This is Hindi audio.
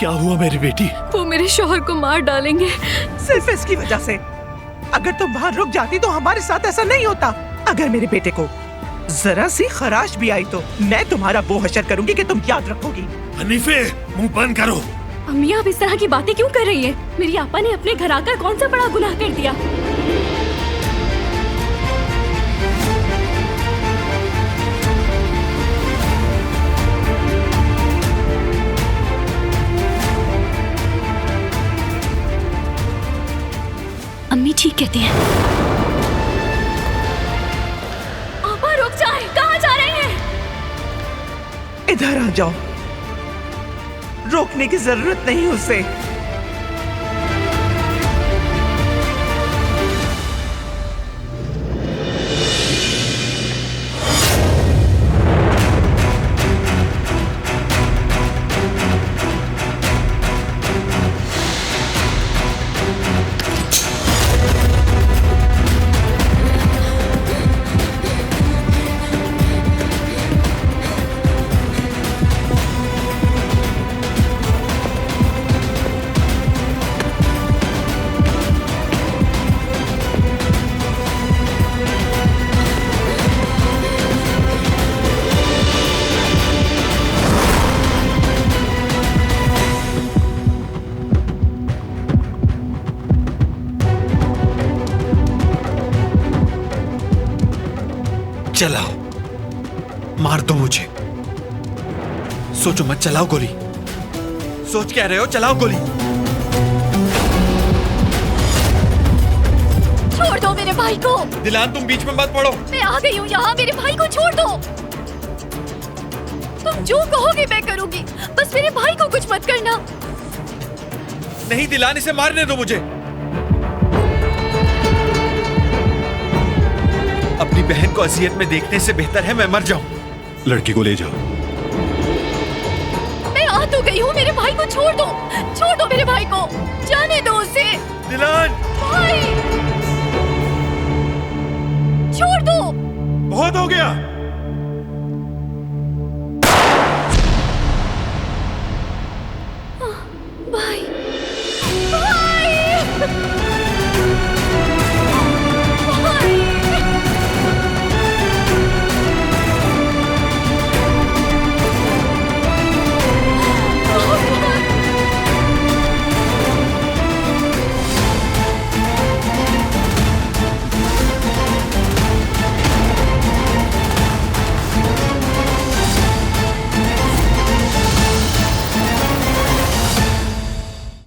क्या हुआ मेरी बेटी? वो मेरे शौहर को मार डालेंगे। सिर्फ इसकी वजह से। अगर तुम वहाँ रुक जाती तो हमारे साथ ऐसा नहीं होता। अगर मेरे बेटे को जरा सी खराश भी आई तो मैं तुम्हारा वो हशर करूंगी कि तुम याद रखोगी। हनीफे, मुंह बंद करो। अम्मी आप इस तरह की बातें क्यों कर रही हैं? मेरी आपा ने अपने घर आकर कौन सा बड़ा गुनाह कर दिया? अम्मी ठीक कहती हैं। आपा रुक जाएं, कहाँ जा रही हैं? इधर आ जाओ। रोकने की जरूरत नहीं उसे। चलाओ, मार दो मुझे। सोचो मत, चलाओ गोली। सोच क्या रहे हो? चलाओ गोली। छोड़ दो मेरे भाई को। दिलान तुम बीच में मत पड़ो। मैं आ गई हूँ यहाँ, मेरे भाई को छोड़ दो। तुम जो कहोगे मैं करूँगी, बस मेरे भाई को कुछ मत करना। नहीं दिलान, इसे मारने दो मुझे। अपनी बहन को अजियत में देखने से बेहतर है मैं मर जाऊं। लड़की को ले जाओ। मैं आ तो गई हूँ, मेरे भाई को छोड़ दो। छोड़ दो मेरे भाई को, जाने दो उसे। दिलान भाई छोड़ दो। बहुत हो गया।